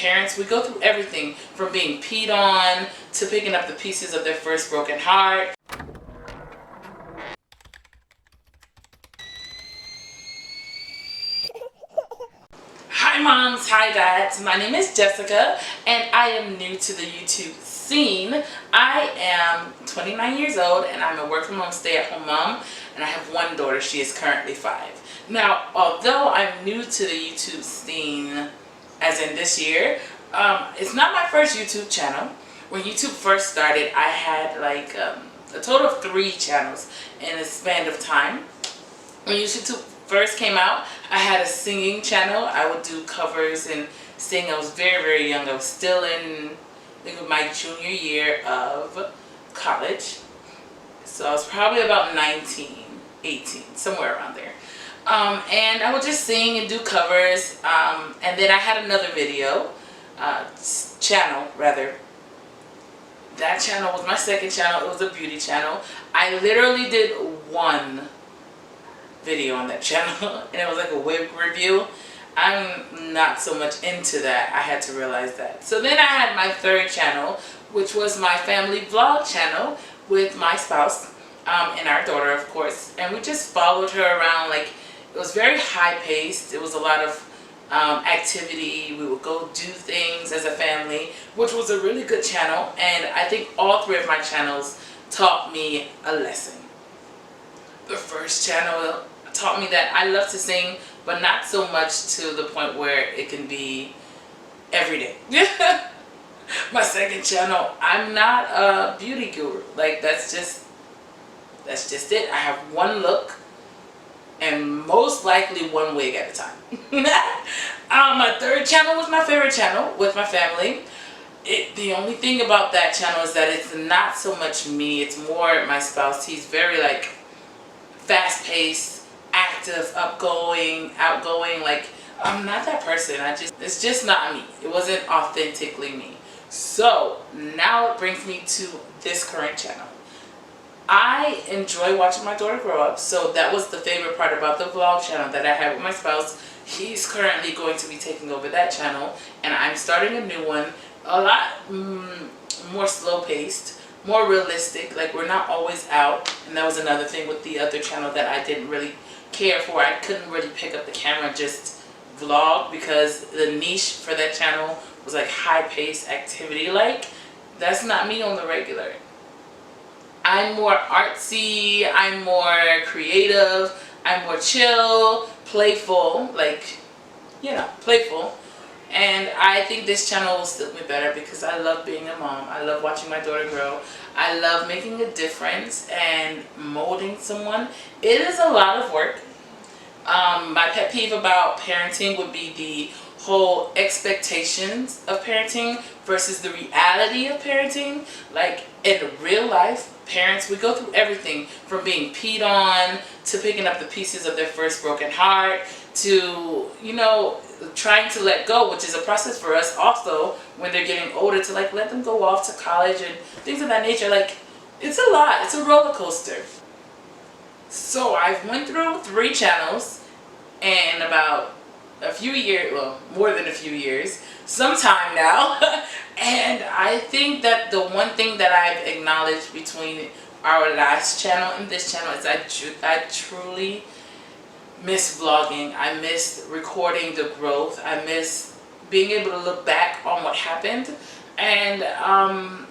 parents, we go through everything from being peed on to picking up the pieces of their first broken heart. Hi moms, hi dads, my name is Jessica and I am new to the YouTube scene. I am 29 years old and I'm a work from home stay-at-home mom, and I have one daughter. She is currently 5. Now, although I'm new to the YouTube scene as in this year, it's not my first YouTube channel. When YouTube first started, I had like a total of 3 channels in a span of time. When YouTube first came out, I had a singing channel. I would do covers and sing. I was very, very young. I was still in, I think, my junior year of college. So I was probably about 19, 18, somewhere around there. And I would just sing and do covers. And then I had another video, channel rather. That channel was my second channel. It was a beauty channel. I literally did one video on that channel and it was like a wig review. I'm not so much into that. I had to realize that. So then I had my third channel, which was my family vlog channel with my spouse and our daughter, of course, and we just followed her around. Like, it was very high paced. It was a lot of activity. We would go do things as a family, which was a really good channel, and I think all 3 of my channels taught me a lesson. The first channel taught me that I love to sing, but not so much to the point where it can be every day. My second channel, I'm not a beauty guru. Like, that's just it. I have one look and most likely one wig at a time. My third channel was my favorite channel with my family. The only thing about that channel is that it's not so much me, it's more my spouse. He's very like fast-paced, active, outgoing. Like, I'm not that person. It's just not me. It wasn't authentically me. So now it brings me to this current channel. I enjoy watching my daughter grow up, so that was the favorite part about the vlog channel that I had with my spouse. He's currently going to be taking over that channel, and I'm starting a new one, a lot more slow-paced, more realistic. Like, we're not always out, and that was another thing with the other channel that I didn't really care for. I couldn't really pick up the camera and just vlog because the niche for that channel was like high-paced activity. Like, that's not me on the regular. I'm more artsy, I'm more creative, I'm more chill, playful, like, you know, playful. And I think this channel will suit me better because I love being a mom. I love watching my daughter grow. I love making a difference and molding someone. It is a lot of work. My pet peeve about parenting would be the whole expectations of parenting versus the reality of parenting. Like, in real life, parents, we go through everything from being peed on to picking up the pieces of their first broken heart to, you know, trying to let go, which is a process for us also when they're getting older, to like let them go off to college and things of that nature. Like, it's a lot. It's a roller coaster. So I've went through 3 channels in about a few years, well, more than a few years, some time now. And I think that the one thing that I've acknowledged between our last channel and this channel is I truly miss vlogging. I miss recording the growth. I miss being able to look back on what happened. And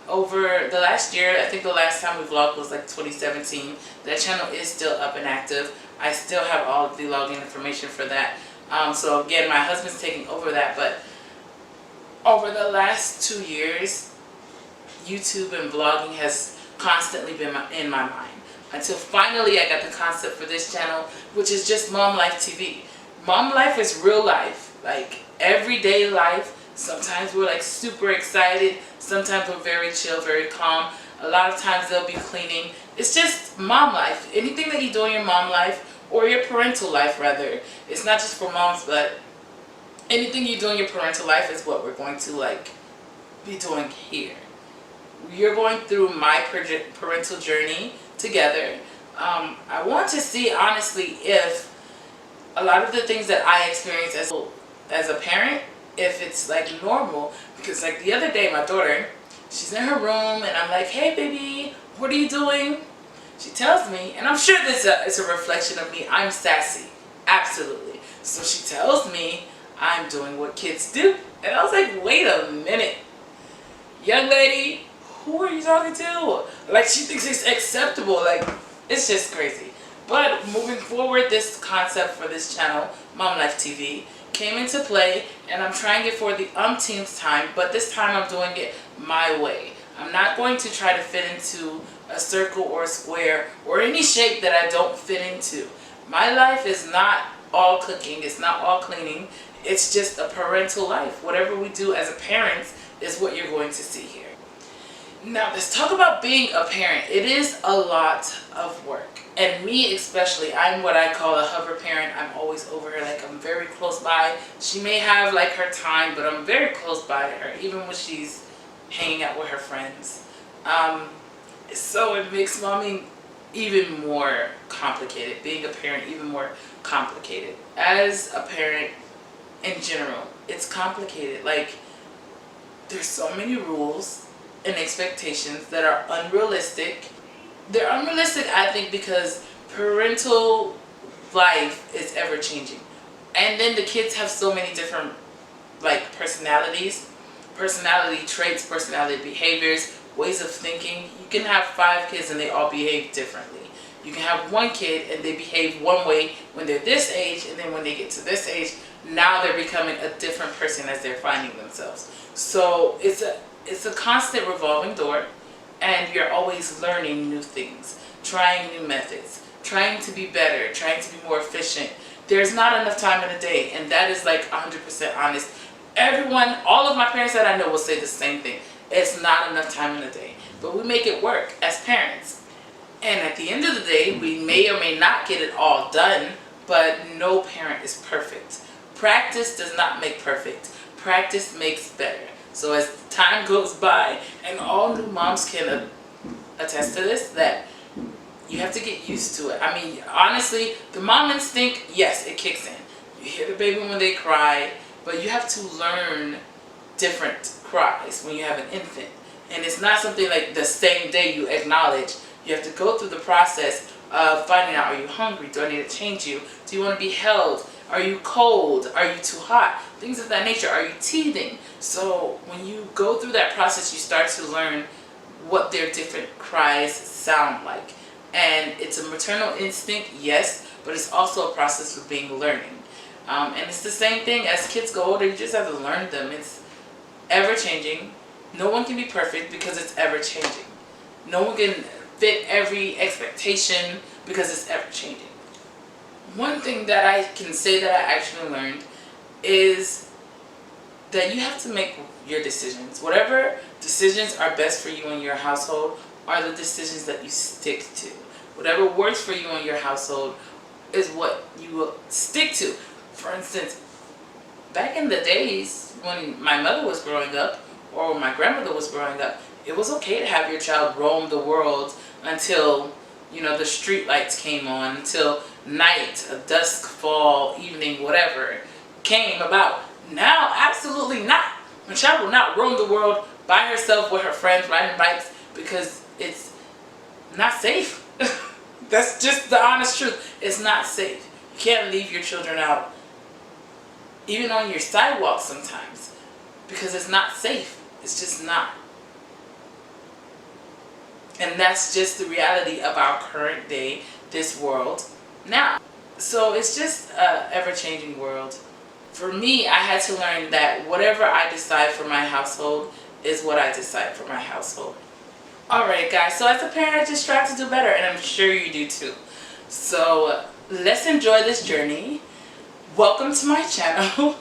over the last year, I think the last time we vlogged was like 2017. That channel is still up and active. I still have all of the login information for that. So again, my husband's taking over that, but over the last 2 years, YouTube and vlogging has constantly been in my mind. Until finally I got the concept for this channel, which is just Mom Life TV. Mom Life is real life, like everyday life. Sometimes we're like super excited, sometimes we're very chill, very calm. A lot of times they'll be cleaning. It's just mom life. Anything that you do in your mom life, or your parental life rather. It's not just for moms, but anything you do in your parental life is what we're going to like be doing here. You're going through my parental journey together. I want to see honestly if a lot of the things that I experience as a parent, if it's like normal. Because like the other day, my daughter, she's in her room and I'm like, hey baby, what are you doing? She tells me, and I'm sure this is a reflection of me, I'm sassy. Absolutely. So she tells me I'm doing what kids do. And I was like, wait a minute. Young lady, who are you talking to? Like, she thinks it's acceptable. Like, it's just crazy. But moving forward, this concept for this channel, Mom Life TV, came into play, and I'm trying it for the umpteenth time, but this time I'm doing it my way. I'm not going to try to fit into a circle or a square or any shape that I don't fit into. My life is not all cooking, it's not all cleaning, it's just a parental life. Whatever we do as a parent is what you're going to see here. Now, let's talk about being a parent. It is a lot of work. And me especially, I'm what I call a hover parent. I'm always over her, like I'm very close by. She may have like her time, but I'm very close by to her, even when she's hanging out with her friends. So it makes mommy even more complicated. Being a parent, even more complicated. As a parent in general, it's complicated. Like, there's so many rules and expectations that are unrealistic. They're unrealistic, I think, because parental life is ever changing. And then the kids have so many different like personality traits, personality behaviors, ways of thinking. You can have 5 kids and they all behave differently. You can have 1 kid and they behave one way when they're this age, and then when they get to this age, now they're becoming a different person as they're finding themselves. So it's a constant revolving door, and you're always learning new things, trying new methods, trying to be better, trying to be more efficient. There's not enough time in a day, and that is like 100% honest. Everyone, all of my parents that I know will say the same thing. It's not enough time in a day, but we make it work as parents. And at the end of the day, we may or may not get it all done, but no parent is perfect. Practice does not make perfect. Practice makes better. So as time goes by, and all new moms can attest to this, that you have to get used to it. I mean, honestly, the mom instinct, yes, it kicks in. You hear the baby when they cry, but you have to learn different cries when you have an infant. And it's not something like the same day you acknowledge. You have to go through the process of finding out, are you hungry? Do I need to change you? Do you want to be held? Are you cold? Are you too hot? Things of that nature. Are you teething? So when you go through that process, you start to learn what their different cries sound like. And it's a maternal instinct, yes, but it's also a process of being learning. And it's the same thing as kids go older, you just have to learn them. It's ever changing. No one can be perfect because it's ever changing. No one can fit every expectation because it's ever changing. One thing that I can say that I actually learned is that you have to make your decisions. Whatever decisions are best for you in your household are the decisions that you stick to. Whatever works for you in your household is what you will stick to. For instance, back in the days when my mother was growing up or my grandmother was growing up, it was okay to have your child roam the world until, you know, the street lights came on, until night, dusk, fall, evening, whatever came about. Now, absolutely not. My child will not roam the world by herself with her friends riding bikes because it's not safe. That's just the honest truth. It's not safe. You can't leave your children out, even on your sidewalk sometimes, because it's not safe. It's just not. And that's just the reality of our current day, this world now. So it's just an ever-changing world. For me, I had to learn that whatever I decide for my household is what I decide for my household. Alright guys, so as a parent, I just strive to do better, and I'm sure you do too. So let's enjoy this journey. Welcome to my channel.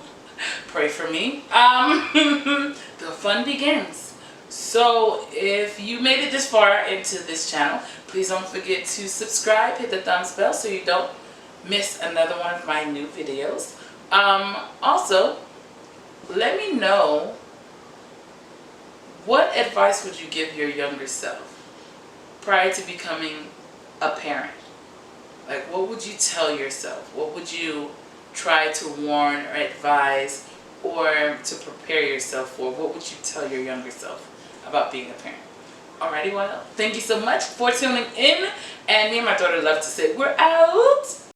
Pray for me. The fun begins. So if you made it this far into this channel, please don't forget to subscribe, hit the thumbs bell so you don't miss another one of my new videos. Also, let me know, what advice would you give your younger self prior to becoming a parent? Like, what would you tell yourself? What would you try to warn or advise or to prepare yourself for, what would you tell your younger self about being a parent? Alrighty, well, thank you so much for tuning in. And me and my daughter love to say we're out.